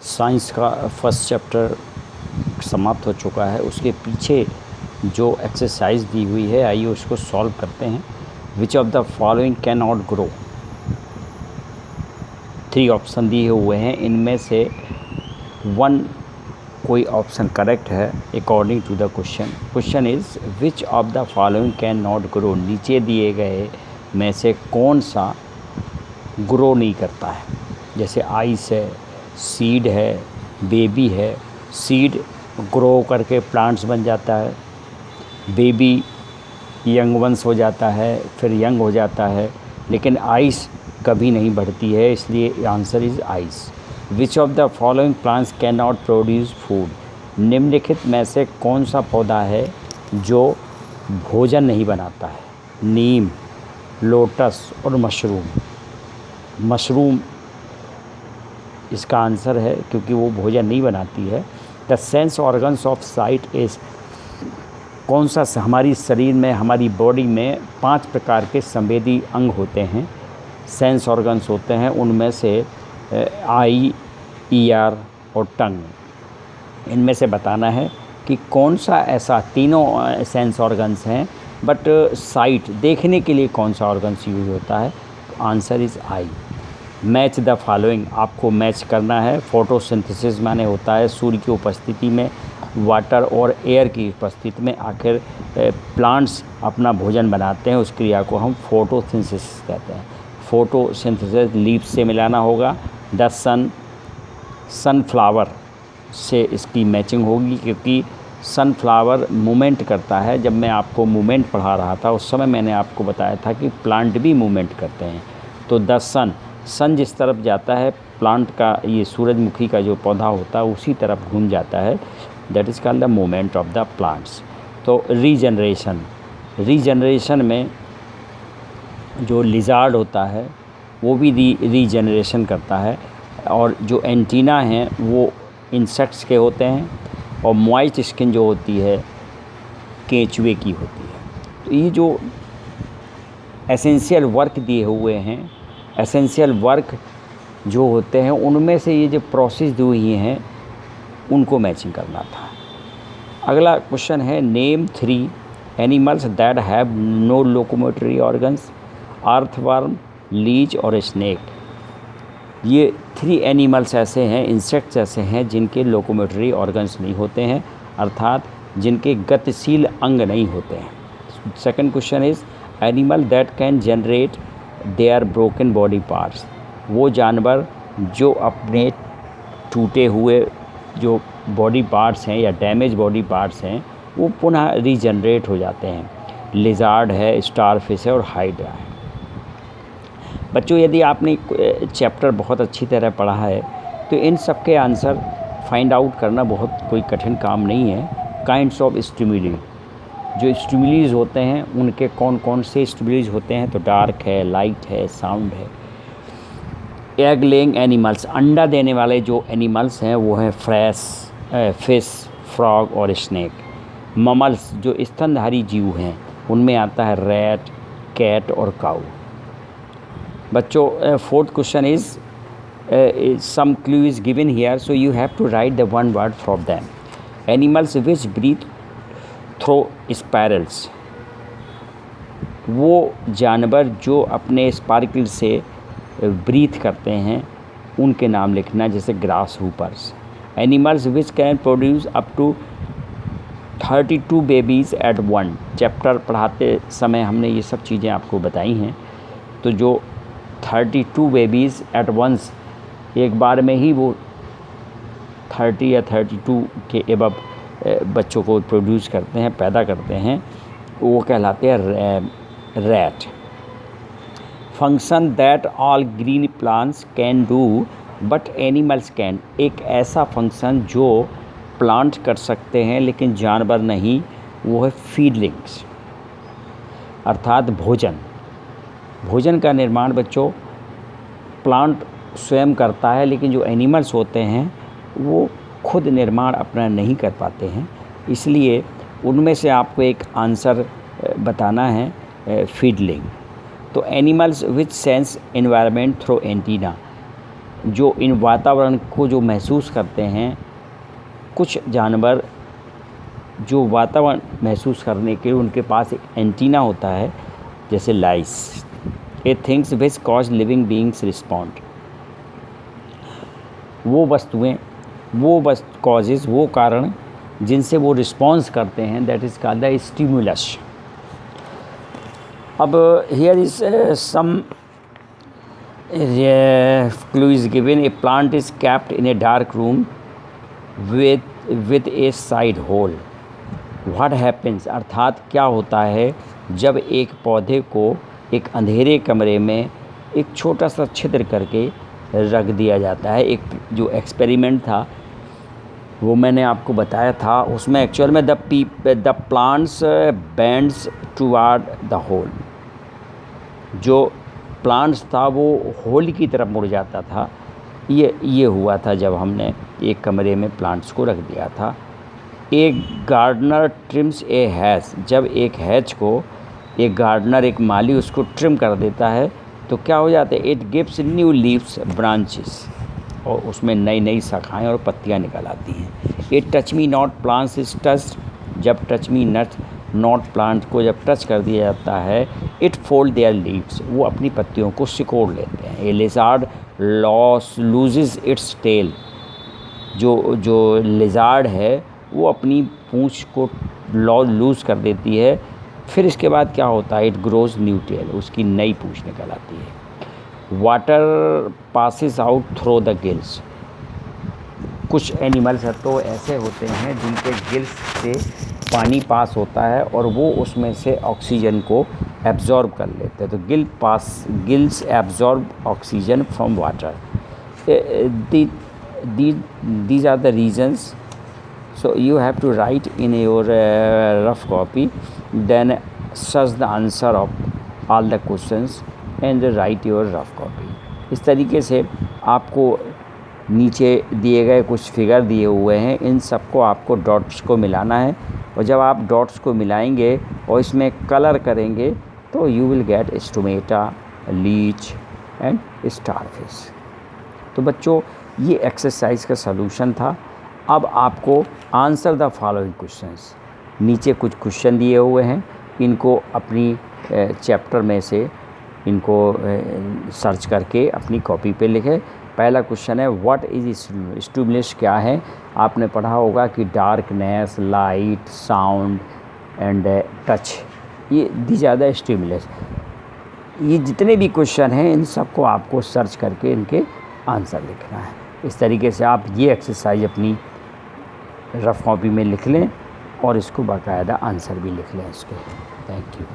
Science का first chapter समाप्त हो चुका है। उसके पीछे जो एक्सरसाइज दी हुई है, आइए उसको सॉल्व करते हैं। Which of the following can not grow. 3 option दिए हुए हैं, इनमें से 1 कोई ऑप्शन करेक्ट है according to the question. Question is which of the following can not grow. नीचे दिए गए में से कौन सा ग्रो नहीं करता है। जैसे आइस है, सीड है, बेबी है। सीड ग्रो करके प्लांट्स बन जाता है, बेबी यंग वंस हो जाता है, फिर यंग हो जाता है, लेकिन आइस कभी नहीं बढ़ती है, इसलिए answer is ice. Which of the following plants can not produce food. निम्नलिखित में से कौन सा पौधा है जो भोजन नहीं बनाता है। नीम, लोटस और मशरूम। मशरूम इसका आंसर है क्योंकि वो भोजन नहीं बनाती है। The sense organs of site is. कौन सा हमारी शरीर में, हमारी बॉडी में 5 प्रकार के संवेदी अंग होते हैं, सेंस ऑर्गन्स होते हैं। उनमें से आई, ईयर और टंग। इनमें से बताना है कि कौन सा ऐसा तीनों सेंस ऑर्गन्स हैं, बट साइट देखने के लिए कौन सा ऑर्गन्स यूज होता है। Answer is I. Match the following, आपको मैच करना है। फोटोसिंथेसिस माने होता है सूर्य की उपस्थिति में, वाटर और एयर की उपस्थिति में आखिर प्लांट्स अपना भोजन बनाते हैं। उस क्रिया को हम फोटोसिंथेसिस कहते हैं। फोटोसिंथेसिस लीव्स से मिलाना होगा। द सनफ्लावर से इसकी मैचिंग होगी क्योंकि सनफ्लावर मूवमेंट करता है। जब मैं आपको मूवमेंट पढ़ा रहा था उस समय मैंने आपको बताया था कि प्लांट भी मूवमेंट करते हैं। तो द सन जिस तरफ जाता है, प्लांट का ये सूरजमुखी का जो पौधा होता है उसी तरफ घूम जाता है। That is called the movement of the plants. तो रीजनरेशन में जो लिजार्ड होता है वो भी रीजनरेशन करता है, और जो एंटीना हैं वो इंसेक्ट्स के होते हैं, और मॉइस्ट स्किन जो होती है केंचुए की होती है। तो ये जो एसेंशियल वर्क दिए हुए हैं, एसेंशियल वर्क जो होते हैं उनमें से ये जो प्रोसेस दी हुई हैं उनको मैचिंग करना था। अगला क्वेश्चन है name 3 animals that have no locomotory organs. Earthworm, leech और स्नेक। ये 3 एनिमल्स ऐसे हैं, इंसेक्ट्स ऐसे हैं जिनके लोकोमोटरी ऑर्गन्स नहीं होते हैं, अर्थात जिनके गतिशील अंग नहीं होते हैं। Second question is animal that can generate there broken body parts. वो जानवर जो अपने टूटे हुए जो बॉडी पार्ट्स हैं या डैमेज बॉडी पार्ट्स हैं वो पुनः रीजनरेट हो जाते हैं। लिजार्ड है, स्टारफिश है और हाइड्रा है। बच्चों, यदि आपने चैप्टर बहुत अच्छी तरह पढ़ा है तो इन सब के आंसर फाइंड आउट करना बहुत कोई कठिन काम नहीं है। काइंड्स ऑफ स्टिमुली, जो स्टिमुलीज होते हैं उनके कौन कौन से स्टिमुलीज होते हैं, तो डार्क है, लाइट है, साउंड है। एग लेइंग एनिमल्स, अंडा देने वाले जो एनिमल्स हैं वो हैं फिश, फ्रॉग और स्नेक। ममल्स जो स्तनधारी जीव हैं उनमें आता है रैट, कैट और काऊ। बच्चों, fourth question is some clue is given here, so you have to write the 1 word from them. Animals which breathe through spirals. वो जानवर जो अपने स्पार्कल से ब्रीथ करते हैं उनके नाम लिखना, जैसे grasshoppers. Animals which can produce up to 32 babies at one. Chapter पढ़ाते समय हमने ये सब चीज़ें आपको बताई हैं। तो जो 32 बेबीज़ एट वंस, एक बार में ही वो 30 या 32 के एबव बच्चों को प्रोड्यूस करते हैं, पैदा करते हैं, वो कहलाते हैं rat. Function that all green plants can do but animals can. एक ऐसा फंक्शन जो प्लांट कर सकते हैं लेकिन जानवर नहीं, वो है फीडलिंग्स, अर्थात भोजन का निर्माण बच्चों प्लांट स्वयं करता है, लेकिन जो एनिमल्स होते हैं वो खुद निर्माण अपना नहीं कर पाते हैं। इसलिए उनमें से आपको एक आंसर बताना है फीडलिंग। तो animals which sense environment through antenna. जो इन वातावरण को जो महसूस करते हैं, कुछ जानवर जो वातावरण महसूस करने के लिए उनके पास एक एंटीना होता है, जैसे lice, a things which cause living beings respond. वो वस्तुएं, वो कॉजेज़, वो कारण जिनसे वो रिस्पॉन्स करते हैं, that is called the stimulus. अब here is some clue is given. A plant is kept in a dark room with a side hole. What happens, अर्थात क्या होता है जब एक पौधे को एक अंधेरे कमरे में एक छोटा सा छिद्र करके रख दिया जाता है। एक जो एक्सपेरिमेंट था वो मैंने आपको बताया था, उसमें एक्चुअल में the plants bends toward the hole. जो प्लांट्स था वो होल की तरफ मुड़ जाता था। ये हुआ था जब हमने एक कमरे में प्लांट्स को रख दिया था। एक गार्डनर ट्रिम्स ए हैज, जब एक हैज को एक गार्डनर, एक माली उसको ट्रिम कर देता है तो क्या हो जाता है, it gives new leaves branches, और उसमें नई नई शाखाएँ और पत्तियाँ निकल आती हैं। A touch me not plants is touched, जब टच मी नॉट प्लांट को जब टच कर दिया जाता है, इट फोल्ड देयर लीव्स, वो अपनी पत्तियों को सिकोड़ लेते हैं। ए लिज़ार्ड लूजेस इट्स टेल, जो लिज़ार्ड है वो अपनी पूँछ को लूज़ कर देती है। फिर इसके बाद क्या होता है, इट ग्रोज न्यू टेल, उसकी नई पूँछ निकल आती है। Water passes out through the gills, कुछ एनिमल्स तो ऐसे होते हैं जिनके गिल्स से पानी पास होता है और वो उसमें से ऑक्सीजन को एब्जॉर्ब कर लेते हैं। तो gills absorb oxygen from water. these are the reasons. So you have to write in your rough copy, then search the answer of all the questions and write your rough copy. इस तरीके से आपको नीचे दिए गए कुछ figure दिए हुए हैं, इन सबको आपको डॉट्स को मिलाना है, और जब आप डॉट्स को मिलाएंगे और इसमें कलर करेंगे तो you will get stomata, leech and starfish. तो बच्चों ये एक्सरसाइज का सलूशन था। अब आपको आंसर द फॉलोइंग क्वेश्चंस, नीचे कुछ क्वेश्चन दिए हुए हैं, इनको अपनी चैप्टर में से इनको सर्च करके अपनी कॉपी पे लिखें। पहला क्वेश्चन है व्हाट इज स्टिमुलस, क्या है? आपने पढ़ा होगा कि darkness, light, sound and touch, ये दीज आर द स्टिमुलस। ये जितने भी क्वेश्चन हैं इन सबको आपको सर्च करके इनके आंसर लिखना है। इस तरीके से आप ये एक्सरसाइज अपनी रफ कॉपी में लिख लें और इसको बाकायदा आंसर भी लिख लें इसके। Thank you.